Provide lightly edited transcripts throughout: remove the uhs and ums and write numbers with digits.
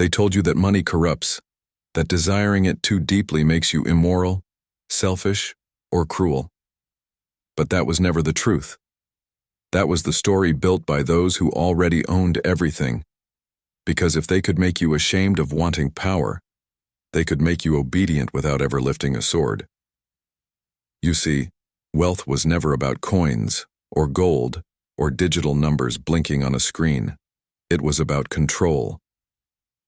They told you that money corrupts, that desiring it too deeply makes you immoral, selfish, or cruel. But that was never the truth. That was the story built by those who already owned everything, because if they could make you ashamed of wanting power, they could make you obedient without ever lifting a sword. You see, wealth was never about coins, or gold, or digital numbers blinking on a screen. It was about control,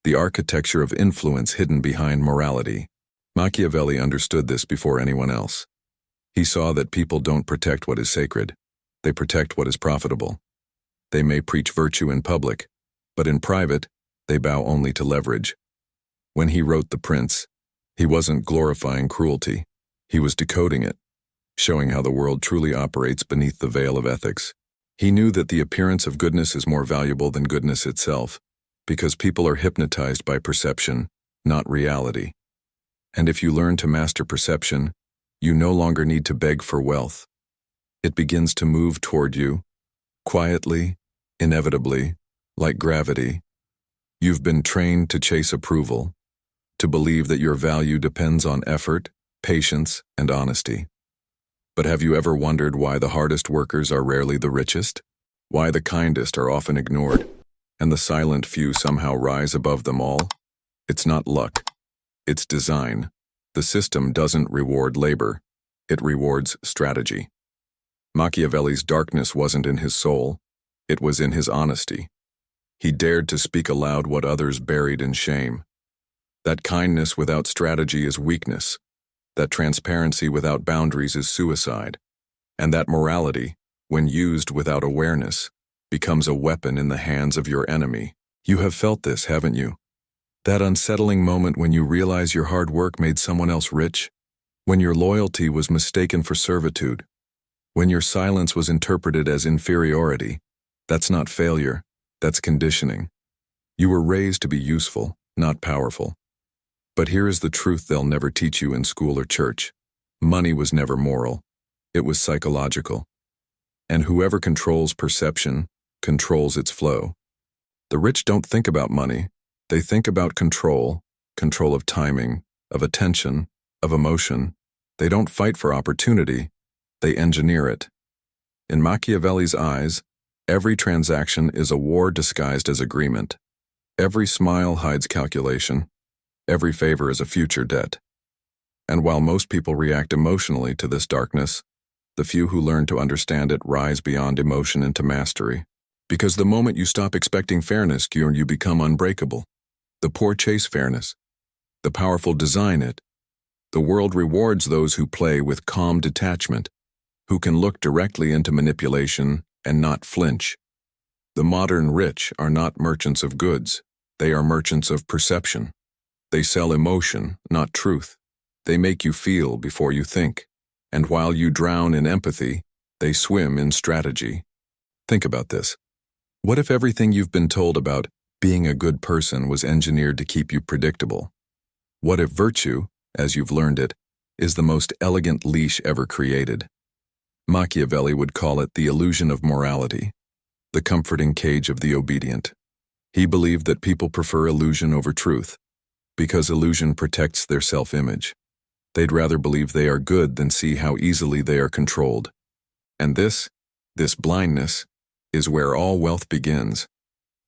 the architecture of influence hidden behind morality. Machiavelli understood this before anyone else. He saw that people don't protect what is sacred, they protect what is profitable. They may preach virtue in public, but in private, they bow only to leverage. When he wrote The Prince, he wasn't glorifying cruelty, he was decoding it, showing how the world truly operates beneath the veil of ethics. He knew that the appearance of goodness is more valuable than goodness itself, because people are hypnotized by perception, not reality. And if you learn to master perception, you no longer need to beg for wealth. It begins to move toward you, quietly, inevitably, like gravity. You've been trained to chase approval, to believe that your value depends on effort, patience, and honesty. But have you ever wondered why the hardest workers are rarely the richest? Why the kindest are often ignored, and the silent few somehow rise above them all? It's not luck. It's design. The system doesn't reward labor. It rewards strategy. Machiavelli's darkness wasn't in his soul. It was in his honesty. He dared to speak aloud what others buried in shame. That kindness without strategy is weakness. That transparency without boundaries is suicide. And that morality, when used without awareness, becomes a weapon in the hands of your enemy. You have felt this, haven't you? That unsettling moment when you realize your hard work made someone else rich? When your loyalty was mistaken for servitude? When your silence was interpreted as inferiority? That's not failure, that's conditioning. You were raised to be useful, not powerful. But here is the truth they'll never teach you in school or church. Money was never moral. It was psychological. And whoever controls perception controls its flow. The rich don't think about money. They think about control of timing, of attention, of emotion. They don't fight for opportunity. They engineer it. In Machiavelli's eyes, every transaction is a war disguised as agreement. Every smile hides calculation. Every favor is a future debt. And while most people react emotionally to this darkness, the few who learn to understand it rise beyond emotion into mastery. Because the moment you stop expecting fairness, you become unbreakable. The poor chase fairness. The powerful design it. The world rewards those who play with calm detachment, who can look directly into manipulation and not flinch. The modern rich are not merchants of goods. They are merchants of perception. They sell emotion, not truth. They make you feel before you think. And while you drown in empathy, they swim in strategy. Think about this. What if everything you've been told about being a good person was engineered to keep you predictable? What if virtue, as you've learned it, is the most elegant leash ever created? Machiavelli would call it the illusion of morality, the comforting cage of the obedient. He believed that people prefer illusion over truth, because illusion protects their self-image. They'd rather believe they are good than see how easily they are controlled. And this blindness, is where all wealth begins.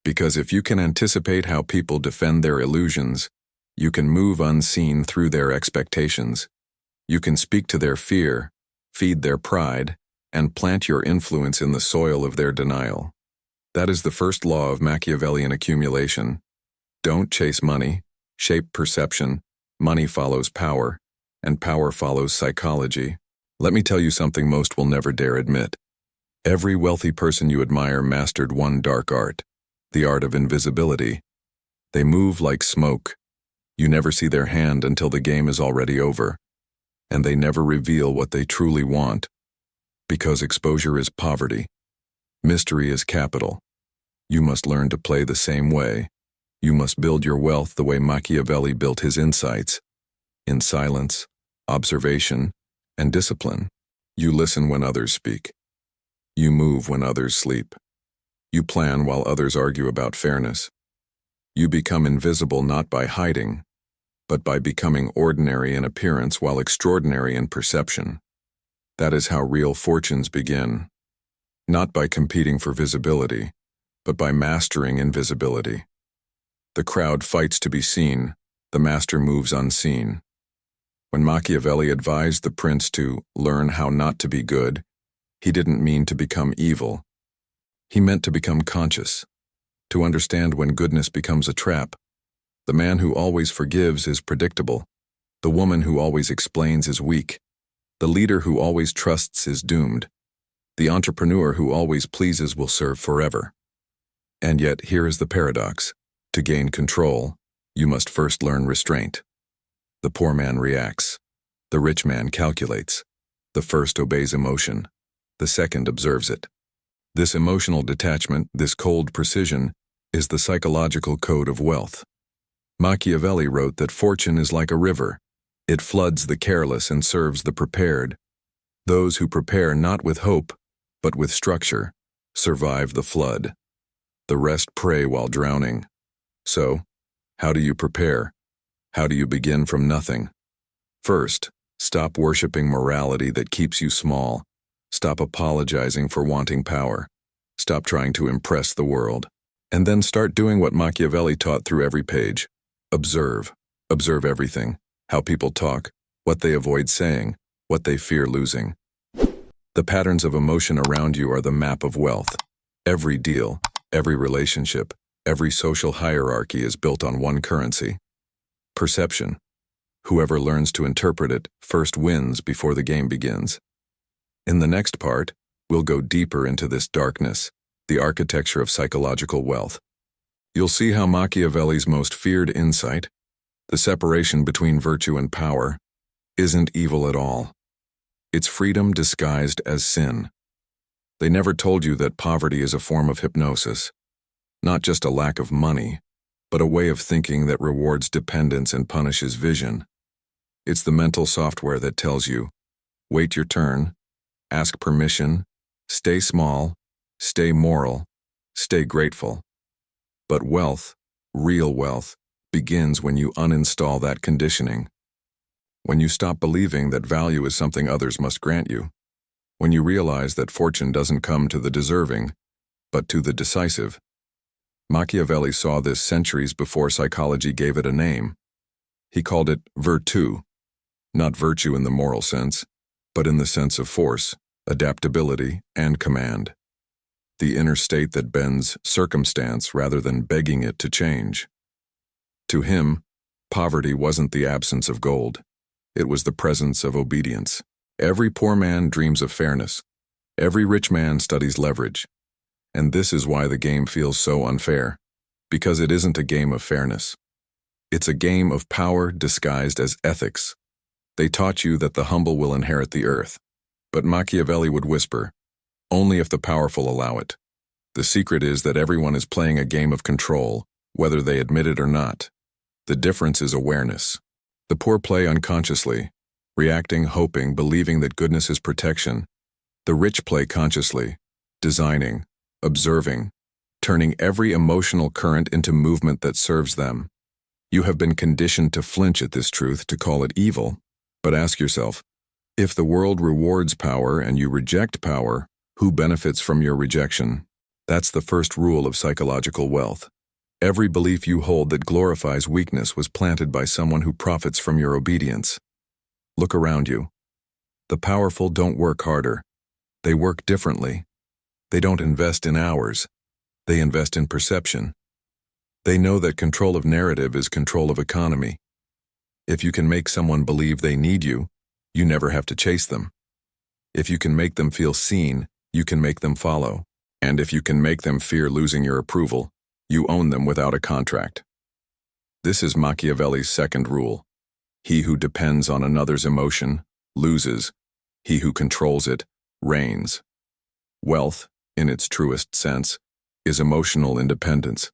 Because if you can anticipate how people defend their illusions, you can move unseen through their expectations. You can speak to their fear, feed their pride, and plant your influence in the soil of their denial. That is the first law of Machiavellian accumulation. Don't chase money, shape perception. Money follows power, and power follows psychology. Let me tell you something most will never dare admit. Every wealthy person you admire mastered one dark art, the art of invisibility. They move like smoke. You never see their hand until the game is already over. And they never reveal what they truly want. Because exposure is poverty. Mystery is capital. You must learn to play the same way. You must build your wealth the way Machiavelli built his insights. In silence, observation, and discipline. You listen when others speak. You move when others sleep. You plan while others argue about fairness. You become invisible not by hiding, but by becoming ordinary in appearance while extraordinary in perception. That is how real fortunes begin. Not by competing for visibility, but by mastering invisibility. The crowd fights to be seen, the master moves unseen. When Machiavelli advised the prince to learn how not to be good, he didn't mean to become evil. He meant to become conscious, to understand when goodness becomes a trap. The man who always forgives is predictable. The woman who always explains is weak. The leader who always trusts is doomed. The entrepreneur who always pleases will serve forever. And yet, here is the paradox. To gain control, you must first learn restraint. The poor man reacts. The rich man calculates. The first obeys emotion. The second observes it. This emotional detachment, this cold precision, is the psychological code of wealth. Machiavelli wrote that fortune is like a river. It floods the careless and serves the prepared. Those who prepare not with hope, but with structure, survive the flood. The rest pray while drowning. So, how do you prepare? How do you begin from nothing? First, stop worshiping morality that keeps you small. Stop apologizing for wanting power. Stop trying to impress the world. And then start doing what Machiavelli taught through every page. Observe. Observe everything. How people talk, what they avoid saying, what they fear losing. The patterns of emotion around you are the map of wealth. Every deal, every relationship, every social hierarchy is built on one currency: perception. Whoever learns to interpret it first wins before the game begins. In the next part, we'll go deeper into this darkness, the architecture of psychological wealth. You'll see how Machiavelli's most feared insight, the separation between virtue and power, isn't evil at all. It's freedom disguised as sin. They never told you that poverty is a form of hypnosis, not just a lack of money, but a way of thinking that rewards dependence and punishes vision. It's the mental software that tells you, wait your turn, ask permission, stay small, stay moral, stay grateful. But wealth, real wealth, begins when you uninstall that conditioning. When you stop believing that value is something others must grant you. When you realize that fortune doesn't come to the deserving, but to the decisive. Machiavelli saw this centuries before psychology gave it a name. He called it virtù, not virtue in the moral sense, but in the sense of force, adaptability, and command. The inner state that bends circumstance rather than begging it to change. To him, poverty wasn't the absence of gold. It was the presence of obedience. Every poor man dreams of fairness. Every rich man studies leverage. And this is why the game feels so unfair. Because it isn't a game of fairness. It's a game of power disguised as ethics. They taught you that the humble will inherit the earth. But Machiavelli would whisper, only if the powerful allow it. The secret is that everyone is playing a game of control, whether they admit it or not. The difference is awareness. The poor play unconsciously, reacting, hoping, believing that goodness is protection. The rich play consciously, designing, observing, turning every emotional current into movement that serves them. You have been conditioned to flinch at this truth, to call it evil. But ask yourself, if the world rewards power and you reject power, who benefits from your rejection? That's the first rule of psychological wealth. Every belief you hold that glorifies weakness was planted by someone who profits from your obedience. Look around you. The powerful don't work harder. They work differently. They don't invest in hours. They invest in perception. They know that control of narrative is control of economy. If you can make someone believe they need you, you never have to chase them. If you can make them feel seen, you can make them follow. And if you can make them fear losing your approval, you own them without a contract. This is Machiavelli's second rule. He who depends on another's emotion loses. He who controls it reigns. Wealth, in its truest sense, is emotional independence.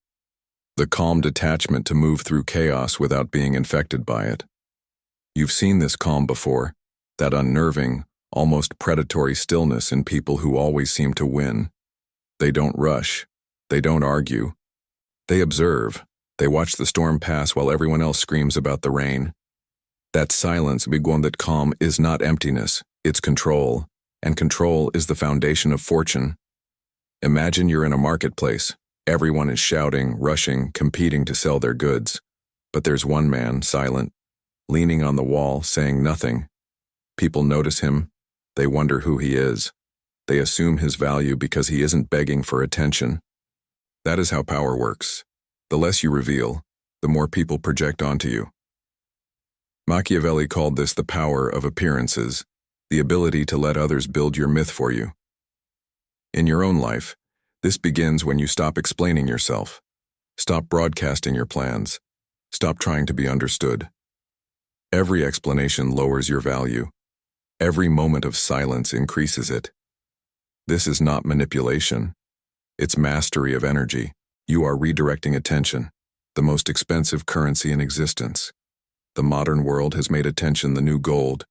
The calm detachment to move through chaos without being infected by it. You've seen this calm before, that unnerving, almost predatory stillness in people who always seem to win. They don't rush. They don't argue. They observe. They watch the storm pass while everyone else screams about the rain. That silence, biguan that calm, is not emptiness, it's control, and control is the foundation of fortune. Imagine you're in a marketplace. Everyone is shouting, rushing, competing to sell their goods. But there's one man, silent, leaning on the wall, saying nothing. People notice him. They wonder who he is. They assume his value because he isn't begging for attention. That is how power works. The less you reveal, the more people project onto you. Machiavelli called this the power of appearances, the ability to let others build your myth for you. In your own life, this begins when you stop explaining yourself. Stop broadcasting your plans. Stop trying to be understood. Every explanation lowers your value. Every moment of silence increases it. This is not manipulation. It's mastery of energy. You are redirecting attention, the most expensive currency in existence. The modern world has made attention the new gold.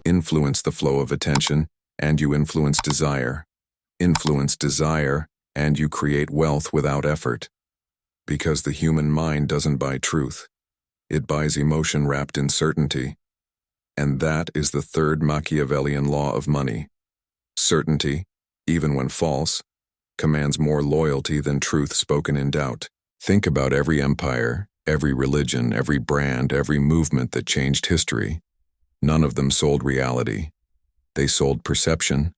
Influence the flow of attention, and you influence desire. Influence desire, and you create wealth without effort. Because the human mind doesn't buy truth. It buys emotion wrapped in certainty. And that is the third Machiavellian law of money. Certainty, even when false, commands more loyalty than truth spoken in doubt. Think about every empire, every religion, every brand, every movement that changed history. None of them sold reality. They sold perception,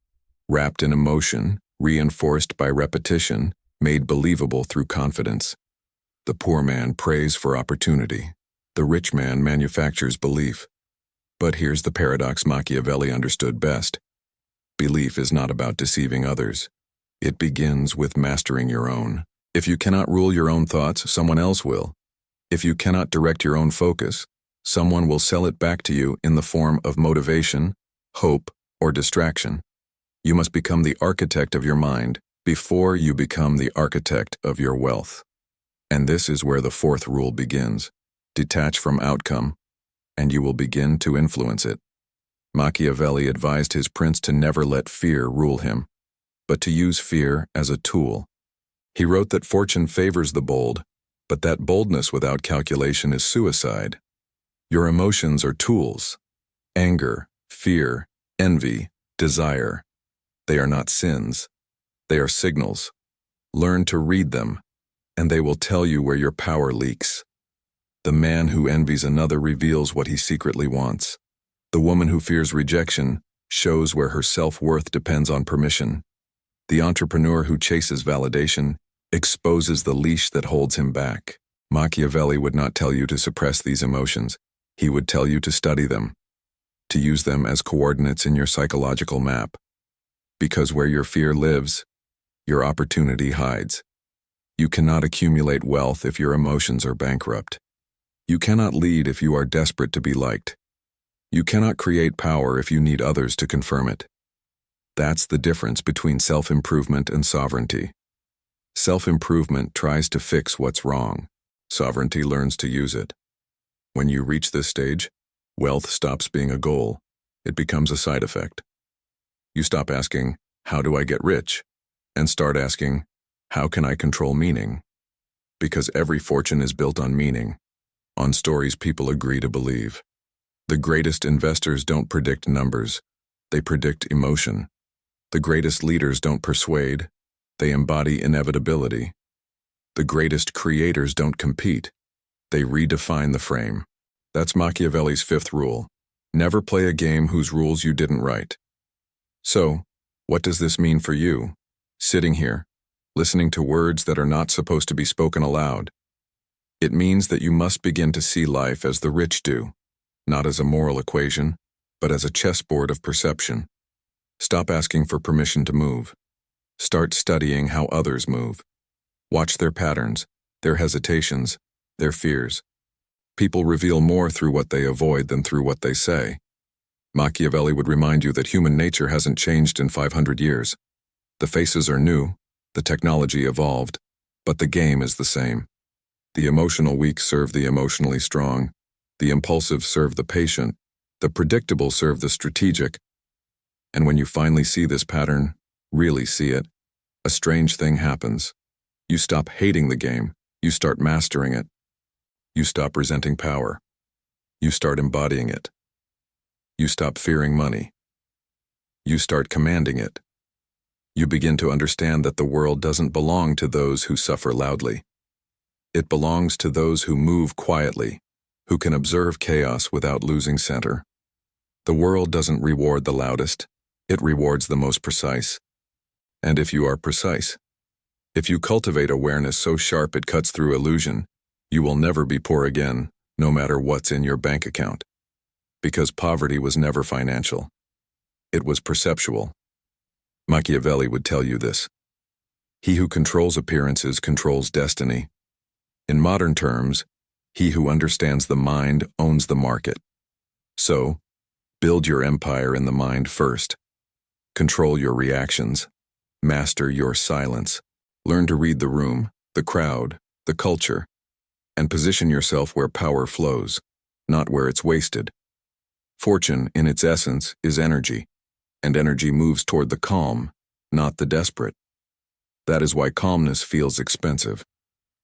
wrapped in emotion, reinforced by repetition, made believable through confidence. The poor man prays for opportunity. The rich man manufactures belief. But here's the paradox Machiavelli understood best. Belief is not about deceiving others. It begins with mastering your own. If you cannot rule your own thoughts, someone else will. If you cannot direct your own focus, someone will sell it back to you in the form of motivation, hope, or distraction. You must become the architect of your mind before you become the architect of your wealth. And this is where the fourth rule begins. Detach from outcome, and you will begin to influence it. Machiavelli advised his prince to never let fear rule him, but to use fear as a tool. He wrote that fortune favors the bold, but that boldness without calculation is suicide. Your emotions are tools. Anger, fear, envy, desire. They are not sins. They are signals. Learn to read them, and they will tell you where your power leaks. The man who envies another reveals what he secretly wants. The woman who fears rejection shows where her self-worth depends on permission. The entrepreneur who chases validation exposes the leash that holds him back. Machiavelli would not tell you to suppress these emotions. He would tell you to study them, to use them as coordinates in your psychological map. Because where your fear lives, your opportunity hides. You cannot accumulate wealth if your emotions are bankrupt. You cannot lead if you are desperate to be liked. You cannot create power if you need others to confirm it. That's the difference between self-improvement and sovereignty. Self-improvement tries to fix what's wrong. Sovereignty learns to use it. When you reach this stage, wealth stops being a goal. It becomes a side effect. You stop asking, "How do I get rich?" and start asking, "How can I control meaning?" Because every fortune is built on meaning, on stories people agree to believe. The greatest investors don't predict numbers, they predict emotion. The greatest leaders don't persuade, they embody inevitability. The greatest creators don't compete, they redefine the frame. That's Machiavelli's fifth rule. Never play a game whose rules you didn't write. So, what does this mean for you? Sitting here, listening to words that are not supposed to be spoken aloud. It means that you must begin to see life as the rich do, not as a moral equation, but as a chessboard of perception. Stop asking for permission to move. Start studying how others move. Watch their patterns, their hesitations, their fears. People reveal more through what they avoid than through what they say. Machiavelli would remind you that human nature hasn't changed in 500 years. The faces are new, the technology evolved, but the game is the same. The emotional weak serve the emotionally strong, the impulsive serve the patient, the predictable serve the strategic. And when you finally see this pattern, really see it, a strange thing happens. You stop hating the game, you start mastering it. You stop resenting power. You start embodying it. You stop fearing money. You start commanding it. You begin to understand that the world doesn't belong to those who suffer loudly. It belongs to those who move quietly, who can observe chaos without losing center. The world doesn't reward the loudest, it rewards the most precise. And if you are precise, if you cultivate awareness so sharp it cuts through illusion, you will never be poor again, no matter what's in your bank account. Because poverty was never financial. It was perceptual. Machiavelli would tell you this. He who controls appearances controls destiny. In modern terms, he who understands the mind owns the market. So, build your empire in the mind first. Control your reactions. Master your silence. Learn to read the room, the crowd, the culture, and position yourself where power flows, not where it's wasted. Fortune, in its essence, is energy, and energy moves toward the calm, not the desperate. That is why calmness feels expensive,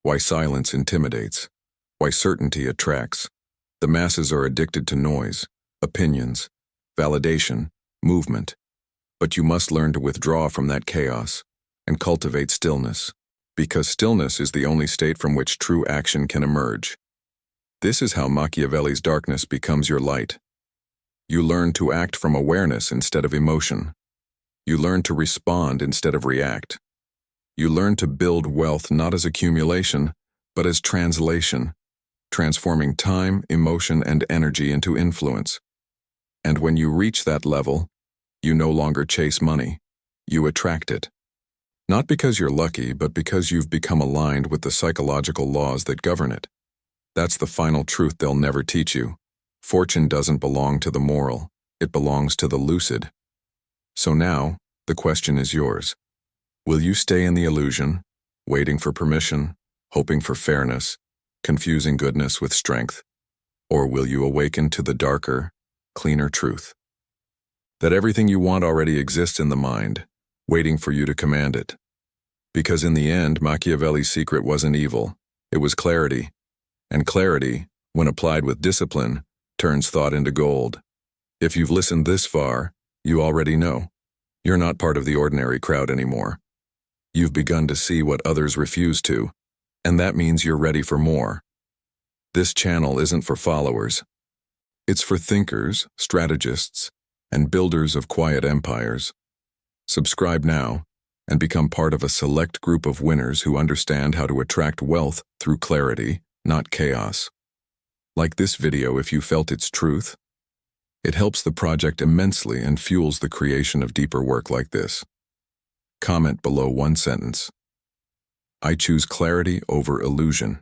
why silence intimidates, why certainty attracts. The masses are addicted to noise, opinions, validation, movement. But you must learn to withdraw from that chaos and cultivate stillness, because stillness is the only state from which true action can emerge. This is how Machiavelli's darkness becomes your light. You learn to act from awareness instead of emotion. You learn to respond instead of react. You learn to build wealth not as accumulation, but as translation, transforming time, emotion, and energy into influence. And when you reach that level, you no longer chase money. You attract it. Not because you're lucky, but because you've become aligned with the psychological laws that govern it. That's the final truth they'll never teach you. Fortune doesn't belong to the moral, it belongs to the lucid. So now, the question is yours. Will you stay in the illusion, waiting for permission, hoping for fairness, confusing goodness with strength? Or will you awaken to the darker, cleaner truth? That everything you want already exists in the mind, waiting for you to command it. Because in the end, Machiavelli's secret wasn't evil, it was clarity. And clarity, when applied with discipline, turns thought into gold. If you've listened this far, you already know. You're not part of the ordinary crowd anymore. You've begun to see what others refuse to, and that means you're ready for more. This channel isn't for followers. It's for thinkers, strategists, and builders of quiet empires. Subscribe now and become part of a select group of winners who understand how to attract wealth through clarity, not chaos. Like this video if you felt its truth. It helps the project immensely and fuels the creation of deeper work like this. Comment below one sentence. I choose clarity over illusion.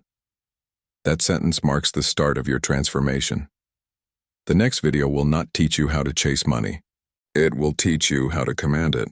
That sentence marks the start of your transformation. The next video will not teach you how to chase money. It will teach you how to command it.